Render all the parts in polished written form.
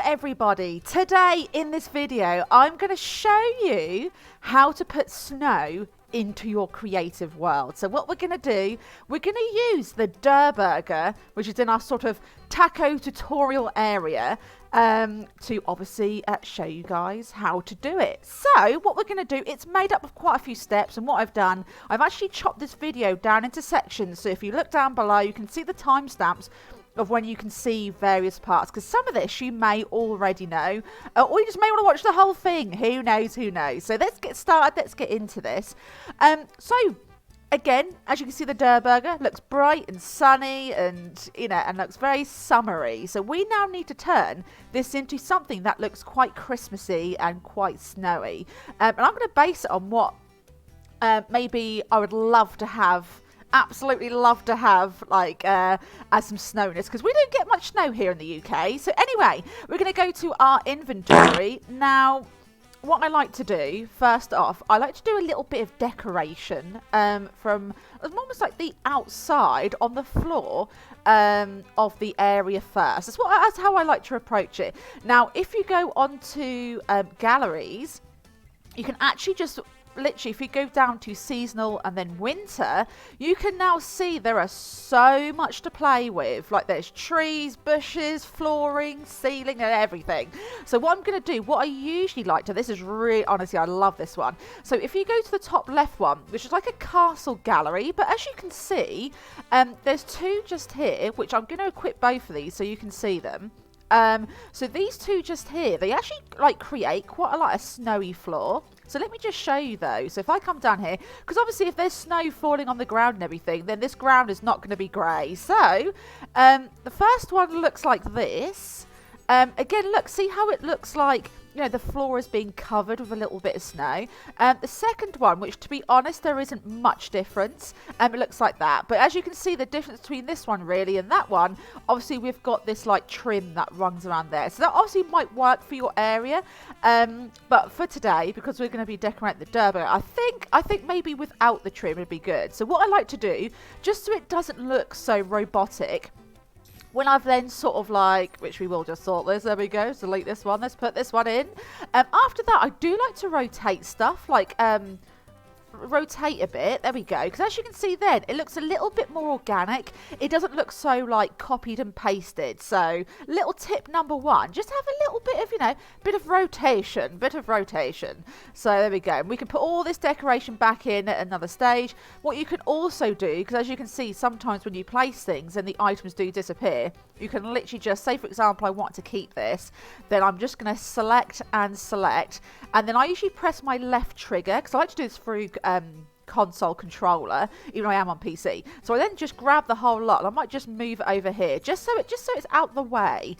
everybody, today in this video I'm going to show you how to put snow into your creative world. So what we're going to do, we're going to use the Durr Burger, which is in our sort of taco tutorial area, to obviously show you guys how to do it. So what we're going to do, it's made up of quite a few steps, and what I've done, I've actually chopped this video down into sections, so if you look down below you can see the timestamps of when you can see various parts, because some of this you may already know, or you just may want to watch the whole thing. Who knows, who knows. So let's get started, let's get into this. So again, as you can see, the Durr Burger looks bright and sunny and, you know, and looks very summery. So we now need to turn this into something that looks quite Christmassy and quite snowy. And I'm going to base it on what maybe I would love to have, absolutely love to have, like as some snowness, because we don't get much snow here in the UK. So anyway, we're going to go to our inventory. Now, what I like to do, first off, I like to do a little bit of decoration from almost like the outside on the floor of the area first. That's how I like to approach it. Now, if you go onto galleries, you can actually just literally, if you go down to seasonal and then winter, you can now see there are so much to play with. Like there's trees, bushes, flooring, ceiling and everything. So what I'm going to do, what I usually like to, this is really, honestly, I love this one. So if you go to the top left one, which is like a castle gallery, but as you can see, there's two just here, which I'm going to equip both of these so you can see them. So these two just here, they actually like create quite a lot of snowy floor. So let me just show you though. So if I come down here, because obviously if there's snow falling on the ground and everything, then this ground is not going to be grey. So the first one looks like this. Again, look, see how it looks like, you know, the floor is being covered with a little bit of snow. The second one, which to be honest, there isn't much difference. It looks like that. But as you can see, the difference between this one really and that one, obviously we've got this like trim that runs around there. So that obviously might work for your area. But for today, because we're going to be decorating the Durr Burger, I think maybe without the trim would be good. So what I like to do, just so it doesn't look so robotic, when I've then sort of like, which we will just sort this, there we go, delete this one, let's put this one in. After that, I do like to rotate stuff, like rotate a bit, there we go, because as you can see then, it looks a little bit more organic. It doesn't look so like copied and pasted. So little tip number one, just have a little bit of, you know, bit of rotation. So there we go, and we can put all this decoration back in at another stage. What you can also do, because as you can see, sometimes when you place things and the items do disappear, you can literally just say, for example, I want to keep this, then I'm just going to select, and then I usually press my left trigger, because I like to do this through console controller, even though I am on PC. So I then just grab the whole lot, and I might just move it over here, just so it's out the way,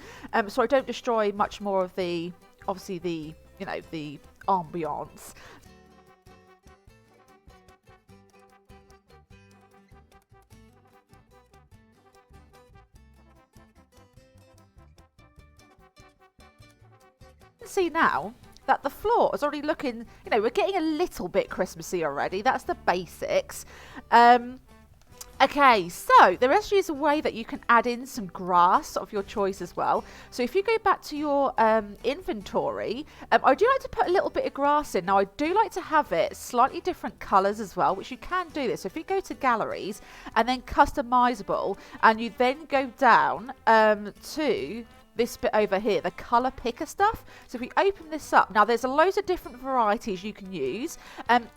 so I don't destroy much more of the, obviously the, you know, the ambiance. See now that the floor is already looking, you know, we're getting a little bit Christmassy already. That's the basics. Okay, so there actually is a way that you can add in some grass of your choice as well. So if you go back to your inventory, I do like to put a little bit of grass in. Now I do like to have it slightly different colours as well, which you can do this. So if you go to galleries and then customizable, and you then go down to this bit over here, the color picker stuff. So if we open this up, now there's a loads of different varieties you can use.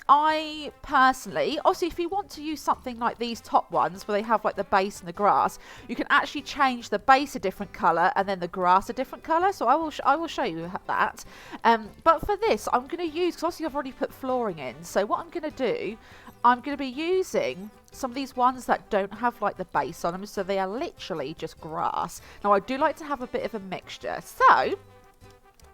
I personally, obviously if you want to use something like these top ones where they have like the base and the grass, you can actually change the base a different color and then the grass a different color. So I will show you that. But for this, I'm going to use, because obviously I've already put flooring in, so what I'm going to do, I'm going to be using some of these ones that don't have like the base on them, so they are literally just grass. Now I do like to have a bit of a mixture, so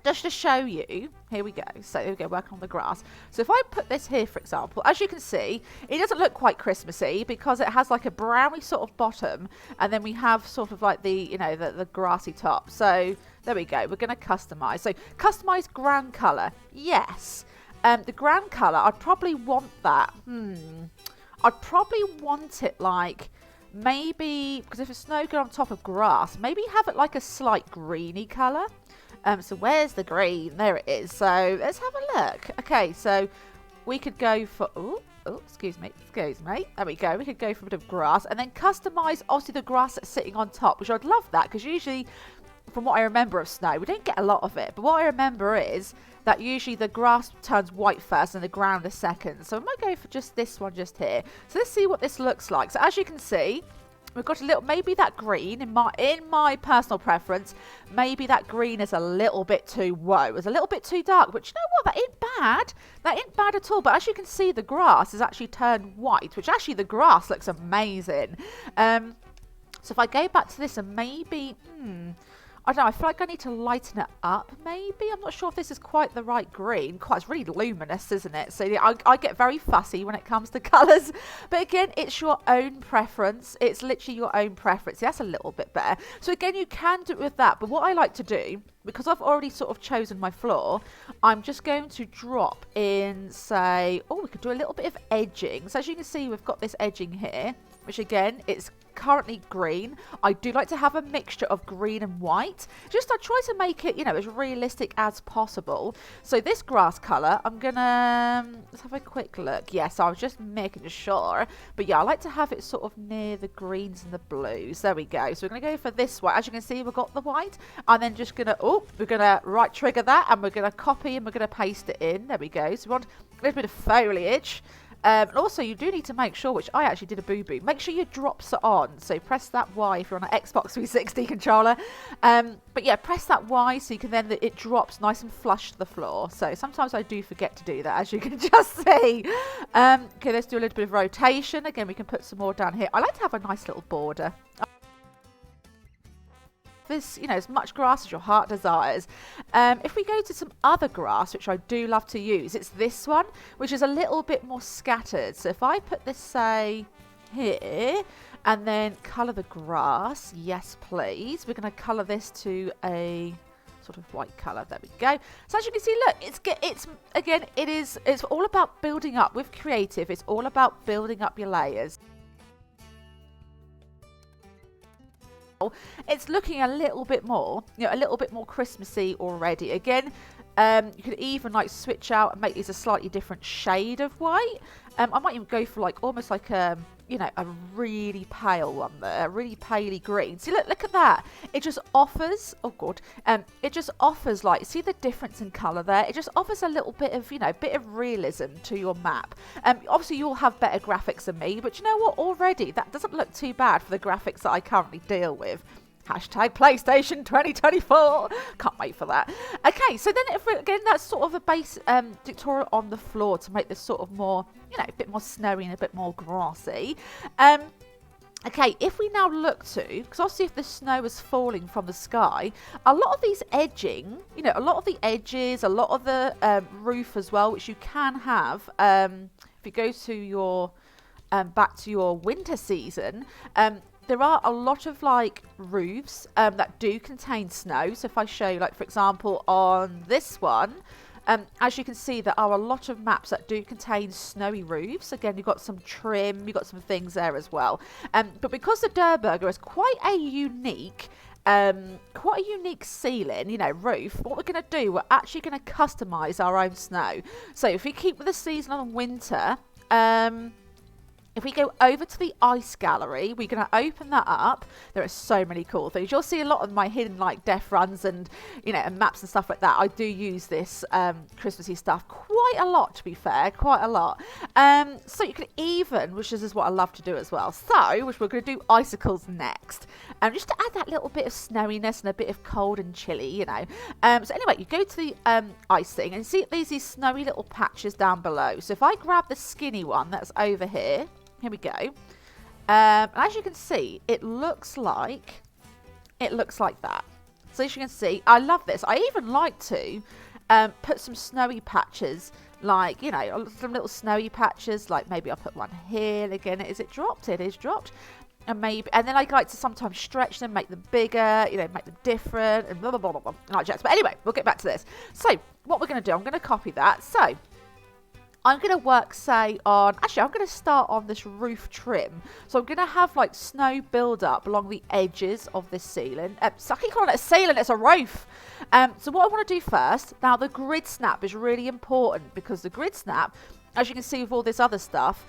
just to show you, here we go. So here we go, working on the grass. So if I put this here, for example, as you can see, it doesn't look quite Christmassy because it has like a browny sort of bottom, and then we have sort of like the, you know, the grassy top. So there we go, we're going to customize. So customize ground color, yes. The ground colour, I'd probably want that. I'd probably want it like maybe, because if it's snow good on top of grass, maybe have it like a slight greeny colour. So where's the green? There it is. So let's have a look. Okay, so we could go for... Oh, excuse me. There we go. We could go for a bit of grass and then customise, obviously, the grass that's sitting on top, which I'd love that because usually, from what I remember of snow, we don't get a lot of it. But what I remember is that usually the grass turns white first and the ground is second. So I might go for just this one just here. So let's see what this looks like. So as you can see, we've got a little, maybe that green, in my personal preference, maybe that green is a little bit too, it's a little bit too dark. But you know what? That ain't bad. That ain't bad at all. But as you can see, the grass has actually turned white, which actually the grass looks amazing. So if I go back to this and maybe, I don't know, I feel like I need to lighten it up, maybe. I'm not sure if this is quite the right green. It's really luminous, isn't it? So yeah, I get very fussy when it comes to colours. But again, it's your own preference. It's literally your own preference. That's a little bit better. So again, you can do it with that. But what I like to do, because I've already sort of chosen my floor, I'm just going to drop in, say, we could do a little bit of edging. So as you can see, we've got this edging here, which again, it's currently green. I do like to have a mixture of green and white. I try to make it, as realistic as possible. So this grass colour, I'm gonna, let's have a quick look. Yes, I was just making sure. But yeah, I like to have it sort of near the greens and the blues. There we go. So we're gonna go for this one. As you can see, we've got the white. And then just gonna, we're gonna right trigger that and we're gonna copy and we're gonna paste it in. There we go. So we want a little bit of foliage. And also, you do need to make sure, which I actually did a boo-boo, make sure you drops it on. So press that Y if you're on an Xbox 360 controller. But yeah, press that Y so you can then, it drops nice and flush to the floor. So sometimes I do forget to do that, as you can just see. Okay, let's do a little bit of rotation. Again, we can put some more down here. I like to have a nice little border. This, as much grass as your heart desires. If we go to some other grass, which I do love to use, it's this one, which is a little bit more scattered. So if I put this, say, here, and then colour the grass, yes please. We're going to colour this to a sort of white colour. There we go. So as you can see, look, it's all about building up with creative. It's all about building up your layers. It's looking a little bit more, a little bit more Christmassy already. Again, you could even switch out and make these a slightly different shade of white. I might even go for almost like a really pale one there, a really paley green. See, look at that. It just offers, it just offers see the difference in colour there. It just offers a little bit of, bit of realism to your map. Obviously you'll have better graphics than me, but you know what? Already that doesn't look too bad for the graphics that I currently deal with. Hashtag PlayStation 2024. Can't wait for that. Okay, so then again, that's sort of a base tutorial on the floor to make this sort of more, a bit more snowy and a bit more grassy. Okay, if we now look to, because obviously if the snow is falling from the sky, a lot of these edging, a lot of the edges, a lot of the roof as well, which you can have, if you go to your, back to your winter season, there are a lot of roofs that do contain snow. So if I show you, for example, on this one, as you can see, there are a lot of maps that do contain snowy roofs. Again, you've got some trim, you've got some things there as well. But because the Durburger is quite a unique ceiling, roof, what we're going to do, we're actually going to customize our own snow. So if we keep with the seasonal and winter, if we go over to the ice gallery, we're going to open that up. There are so many cool things. You'll see a lot of my hidden death runs and, and maps and stuff like that. I do use this Christmassy stuff quite a lot, to be fair, quite a lot. So you can even, which is what I love to do as well. So, which we're going to do icicles next. Just to add that little bit of snowiness and a bit of cold and chilly, So anyway, you go to the ice thing and see there's these snowy little patches down below. So if I grab the skinny one that's over here, here we go. As you can see, it looks like that. So as you can see, I love this. I even like to put some snowy patches, some little snowy patches. Maybe I'll put one here. Again, is it dropped? It is dropped. And then I like to sometimes stretch them, make them bigger, make them different, and blah blah blah blah blah. But anyway, we'll get back to this. So what we're going to do, I'm going to copy that. So I'm going to work, say, on... Actually, I'm going to start on this roof trim. So I'm going to have, like, snow build up along the edges of this ceiling. So I keep calling it a ceiling, it's a roof. So what I want to do first... Now, the grid snap is really important because the grid snap, as you can see with all this other stuff,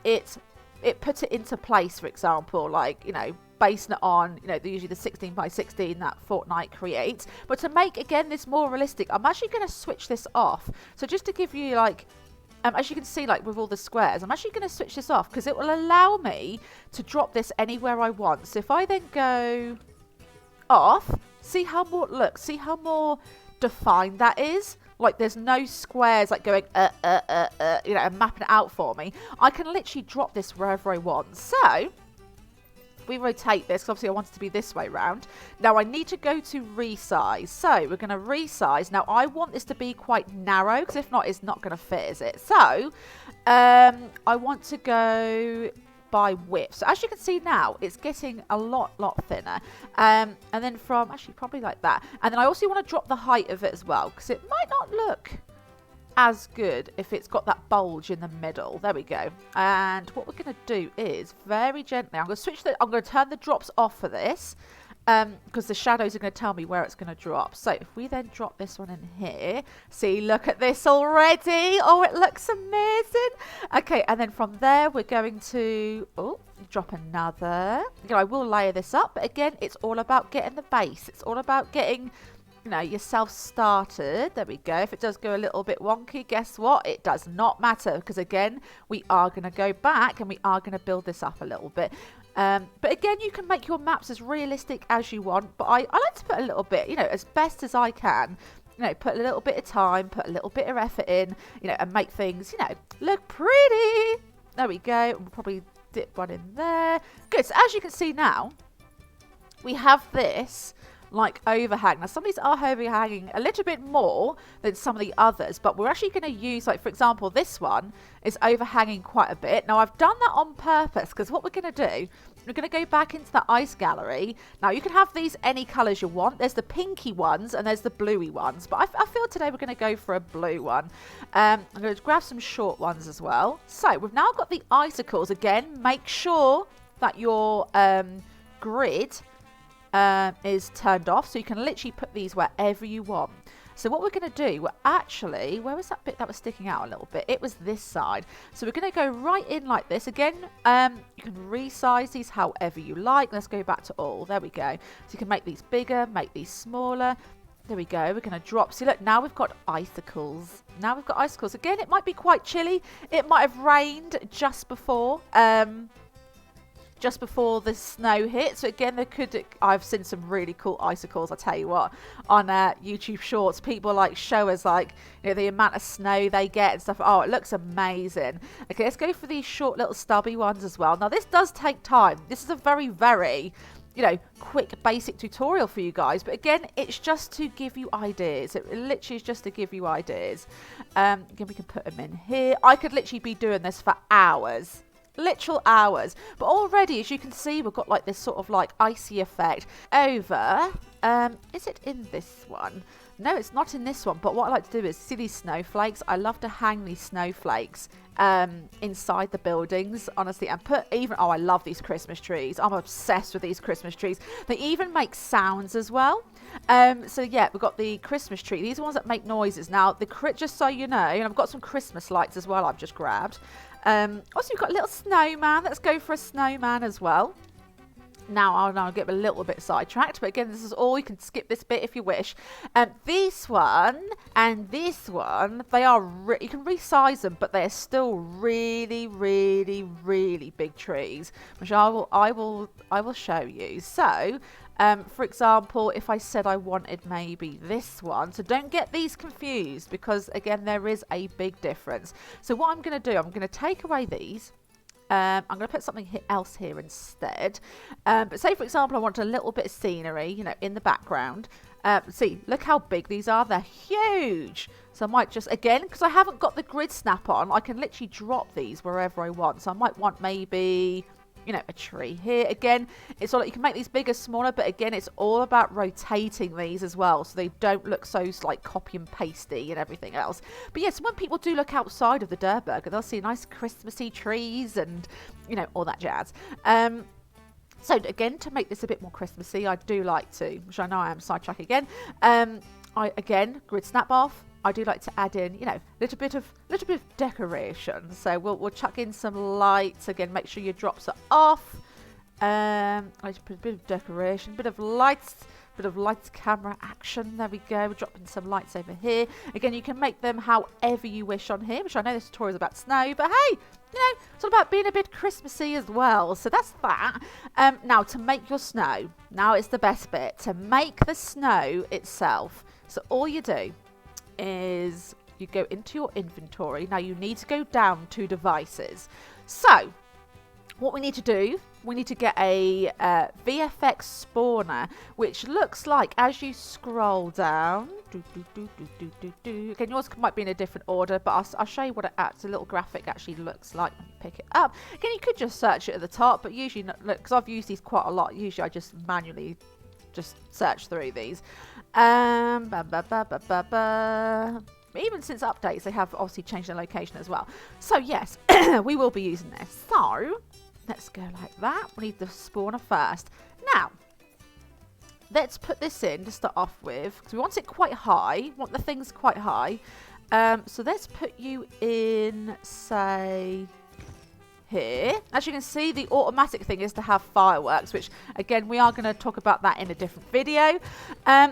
it puts it into place, for example, like, you know, basing it on, you know, usually the 16 by 16 that Fortnite creates. But to make, again, this more realistic, I'm actually going to switch this off. So just to give you, like, as you can see, like, with all the squares, I'm actually going to switch this off because it will allow me to drop this anywhere I want. So if I then go off, see how more defined that is? Like, there's no squares, like, going, you know, and mapping it out for me. I can literally drop this wherever I want. So... we rotate this, because obviously I want it to be this way round. Now I need to go to resize. So we're going to resize. Now I want this to be quite narrow, because if not, it's not going to fit, is it? So I want to go by width. So as you can see now, it's getting a lot thinner. And then from, actually probably like that. And then I also want to drop the height of it as well, because it might not look as good if it's got that bulge in the middle. There we go. And what we're going to do is very gently, I'm going to turn the drops off for this, because the shadows are going to tell me where it's going to drop. So if we then drop this one in here, see, look at this already. Oh, it looks amazing. Okay, and then from there we're going to drop another. You know, I will layer this up, but again, it's all about getting the base. It's all about getting, you know, yourself started. There we go. If it does go a little bit wonky, guess what? It does not matter, because again, we are going to go back and we are going to build this up a little bit. But again, you can make your maps as realistic as you want, but I like to put a little bit, you know, as best as I can, you know, put a little bit of time, put a little bit of effort in, you know, and make things, you know, look pretty. There we go. We'll probably dip one in there. Good. So as you can see now, we have this like overhang. Now some of these are overhanging a little bit more than some of the others, but we're actually going to use, like, for example, this one is overhanging quite a bit. Now I've done that on purpose, because what we're going to do, we're going to go back into the ice gallery. Now you can have these any colors you want. There's the pinky ones and there's the bluey ones, but I feel today we're going to go for a blue one. I'm going to grab some short ones as well. So we've now got the icicles. Again, make sure that your grid is turned off, so you can literally put these wherever you want. So what we're going to do, we're actually, where was that bit that was sticking out a little bit? It was this side. So we're going to go right in like this. Again, you can resize these however you like. Let's go back to all. There we go. So you can make these bigger, make these smaller. There we go. We're going to drop. See, look, now we've got icicles. Now we've got icicles. Again, it might be quite chilly. It might have rained just before the snow hit. So again, I've seen some really cool icicles, I tell you what, on YouTube Shorts. People like show us, like, you know, the amount of snow they get and stuff. Oh, it looks amazing. Okay, let's go for these short little stubby ones as well. Now this does take time. This is a very, very, you know, quick basic tutorial for you guys, but again, it's just to give you ideas. It literally is just to give you ideas. Again, we can put them in here. I could literally be doing this for hours. Literal hours. But already, as you can see, we've got like this sort of like icy effect over. Is it in this one? No, it's not in this one. But what I like to do is see these snowflakes. I love to hang these snowflakes inside the buildings, honestly, and put even, oh, I love these Christmas trees. I'm obsessed with these Christmas trees. They even make sounds as well. So yeah, we've got the Christmas tree. These are ones that make noises. Now, just so you know, and I've got some Christmas lights as well I've just grabbed. Also, we've got a little snowman. Let's go for a snowman as well. Now, I'll get a little bit sidetracked, but again, this is all. You can skip this bit if you wish. This one and this one, they are, you can resize them, but they're still really, really, really big trees, which I will show you. So, for example, if I said I wanted maybe this one, so don't get these confused, because again, there is a big difference. So what I'm going to do, I'm going to take away these. I'm going to put something else here instead. But say, for example, I want a little bit of scenery, you know, in the background. See, look how big these are. They're huge. So I might just, again, because I haven't got the grid snap on, I can literally drop these wherever I want. So I might want maybe you know, a tree here. Again, it's all, you can make these bigger, smaller, but again, it's all about rotating these as well, so they don't look so like copy and pasty and everything else. But yes, when people do look outside of the Durr Burger, they'll see nice Christmassy trees and, you know, all that jazz. So again, to make this a bit more Christmassy, I do like to, which I know I am sidetrack again. Again, grid snap off. I do like to add in, you know, a little bit of decoration. So we'll chuck in some lights. Again, make sure your drops are off. I just put a bit of decoration, bit of lights camera action. There we go. We're dropping some lights over here. Again, you can make them however you wish on here, which I know this tutorial is about snow, but hey, you know, it's all about being a bit Christmassy as well. So that's that. Now, to make your snow, now it's the best bit. To make the snow itself, so all you do is you go into your inventory. Now, you need to go down to devices. So what we need to do, we need to get a VFX spawner, which looks like, as you scroll down, again, yours might be in a different order, but I'll show you what a little graphic actually looks like when you pick it up. Again, you could just search it at the top, but usually, because I've used these quite a lot, usually I just manually just search through these. Even since updates, they have obviously changed their location as well. So yes, we will be using this. So let's go like that. We need the spawner first. Now, let's put this in to start off with, because we want it quite high. We want the things quite high. So let's put you in, say, here. As you can see, the automatic thing is to have fireworks, which again, we are going to talk about that in a different video.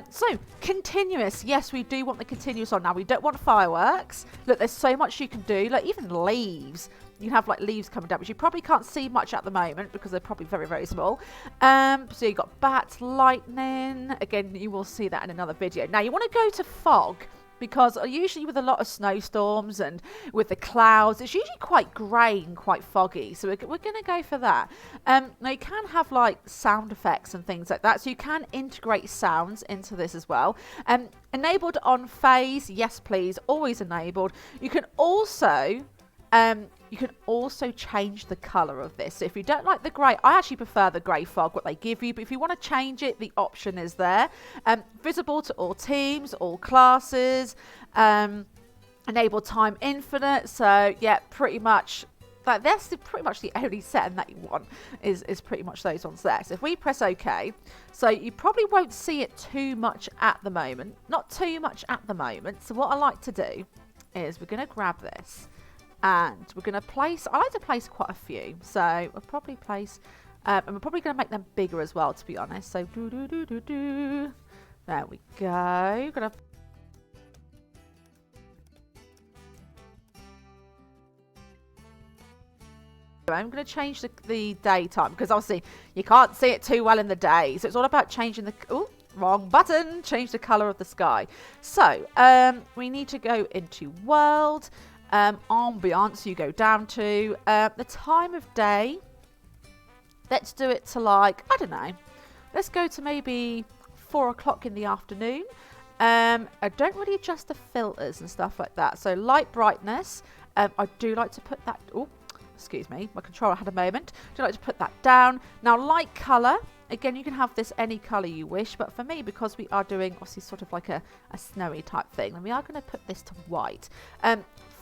So continuous, yes, we do want the continuous on. Now, we don't want fireworks. Look, there's so much you can do, like even leaves. You have like leaves coming down, which you probably can't see much at the moment because they're probably very, very small. So you've got bats, lightning. Again, you will see that in another video. Now, you want to go to fog, because usually with a lot of snowstorms and with the clouds, it's usually quite grey and quite foggy. So we're going to go for that. Now, you can have like sound effects and things like that. So you can integrate sounds into this as well. Enabled on phase, yes please, always enabled. You can also change the colour of this. So if you don't like the grey, I actually prefer the grey fog, what they give you, but if you want to change it, the option is there. Visible to all teams, all classes, enable time infinite. So yeah, pretty much, like that's pretty much the only setting that you want is pretty much those ones there. So if we press OK, so you probably won't see it too much at the moment, not too much at the moment. So what I like to do is we're going to grab this, and we're going to place, I like to place quite a few. So we'll probably place, and we're probably going to make them bigger as well, to be honest. So there we go. Gonna I'm going to change the daytime, because obviously you can't see it too well in the day. So it's all about changing the, oh, wrong button, change the colour of the sky. So we need to go into world. Ambiance, you go down to the time of day. Let's do it to like, I don't know, let's go to maybe 4 o'clock in the afternoon. I don't really adjust the filters and stuff like that. So light brightness, I do like to put that, oh, excuse me, my controller had a moment. I do like to put that down. Now, light colour, again, you can have this any colour you wish, but for me, because we are doing obviously sort of like a snowy type thing, then we are going to put this to white.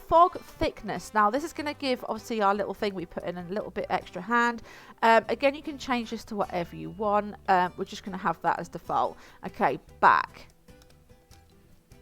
Fog thickness. Now, this is going to give obviously our little thing we put in a little bit extra hand. Again, you can change this to whatever you want. We're just going to have that as default. Okay, back.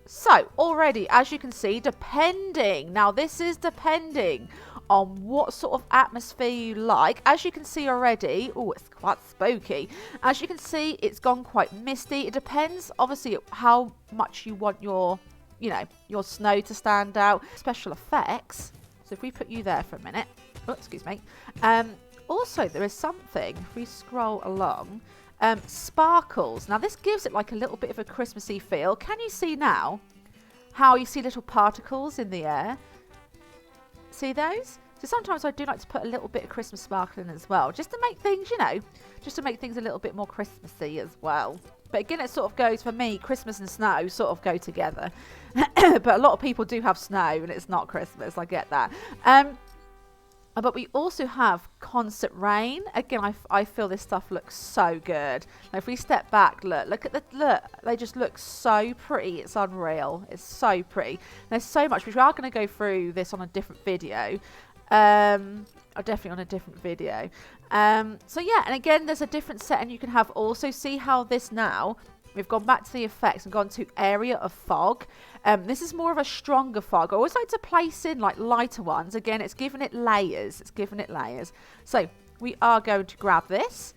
So already, as you can see, depending, now this is depending on what sort of atmosphere you like. As you can see already, oh, it's quite spooky. As you can see, it's gone quite misty. It depends, obviously, how much you want your, you know, your snow to stand out. Special effects. So if we put you there for a minute. Oh, excuse me. Also, there is something, if we scroll along, sparkles. Now, this gives it like a little bit of a Christmassy feel. Can you see now how you see little particles in the air? See those? So sometimes I do like to put a little bit of Christmas sparkle in as well, just to make things, you know, just to make things a little bit more Christmassy as well. But again, it sort of goes, for me, Christmas and snow sort of go together. But a lot of people do have snow and it's not Christmas. I get that. But we also have constant rain. Again, I feel this stuff looks so good. Now, if we step back, look at look. They just look so pretty. It's unreal. It's so pretty. There's so much, which we are going to go through this on a different video. Definitely on a different video. So yeah, and again, there's a different setting you can have. Also, see how this now. We've gone back to the effects and gone to area of fog. This is more of a stronger fog. I always like to place in like lighter ones. Again, it's giving it layers. It's giving it layers. So we are going to grab this.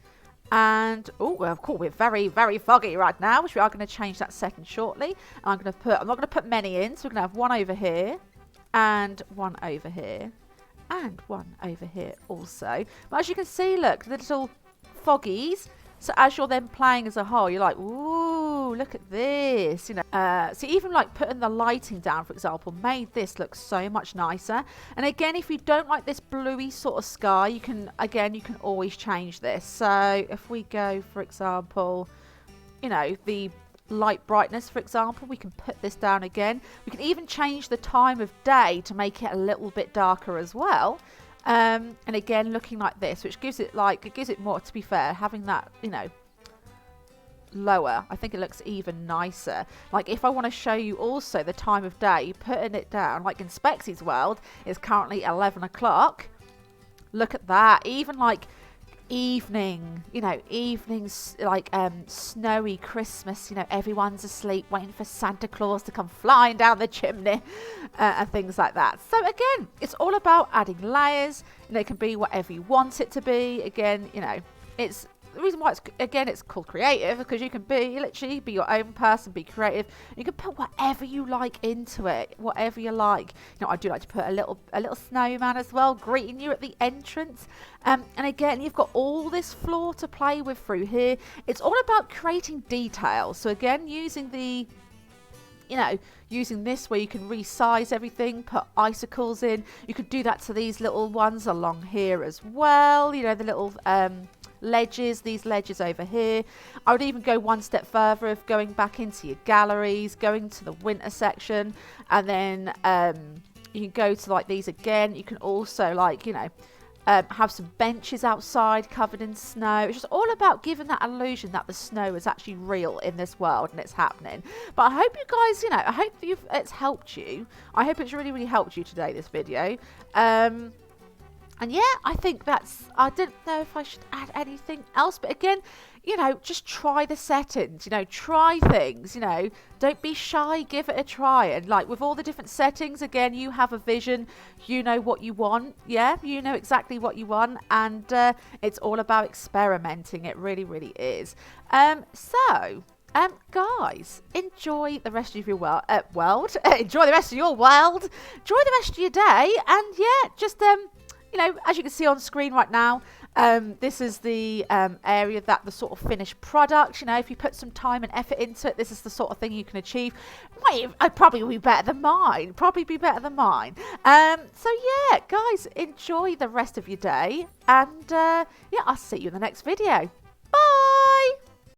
And, oh, well, of course, we're very, very foggy right now, which we are going to change that setting shortly. And I'm not going to put many in. So we're going to have one over here and one over here and one over here also. But as you can see, look, the little foggies. So as you're then playing as a whole, you're like, ooh, look at this, you know. So even like putting the lighting down, for example, made this look so much nicer. And again, if you don't like this bluey sort of sky, you can always change this. So if we go, for example, you know, the light brightness, for example, we can put this down again. We can even change the time of day to make it a little bit darker as well. And again, looking like this, which gives it more, to be fair, having that, you know, lower, I think it looks even nicer. Like if I want to show you also the time of day, putting it down, like in Spexy's world, it's currently 11 o'clock. Look at that. Even like evening, you know, evenings like snowy Christmas, you know, everyone's asleep waiting for Santa Claus to come flying down the chimney and things like that. So again, it's all about adding layers. You know, it can be whatever you want it to be. Again, you know, it's the reason why it's called creative, because you can literally be your own person, be creative. You can put whatever you like into it, whatever you like. You know, I do like to put a little snowman as well, greeting you at the entrance. And again, you've got all this floor to play with through here. It's all about creating details. So again, using the, you know, using this where you can resize everything, put icicles in. You could do that to these little ones along here as well. You know, the little ledges, these ledges over here. I would even go one step further of going back into your galleries, going to the winter section, and then you can go to like these again. You can also, like, you know, have some benches outside covered in snow. It's just all about giving that illusion that the snow is actually real in this world and it's happening. But I hope you guys, you know, I hope it's helped you. I hope it's really, really helped you today, this video. And yeah, I think I didn't know if I should add anything else. But again, you know, just try the settings, you know, try things, you know, don't be shy, give it a try. And like with all the different settings, again, you have a vision, you know what you want. Yeah, you know exactly what you want. And it's all about experimenting. It really, really is. Guys, enjoy the rest of your world. Enjoy the rest of your world. Enjoy the rest of your day. And yeah, just you know, as you can see on screen right now, this is the area that the sort of finished product, you know, if you put some time and effort into it, this is the sort of thing you can achieve. I'd probably be better than mine. So yeah, guys, enjoy the rest of your day. And yeah, I'll see you in the next video.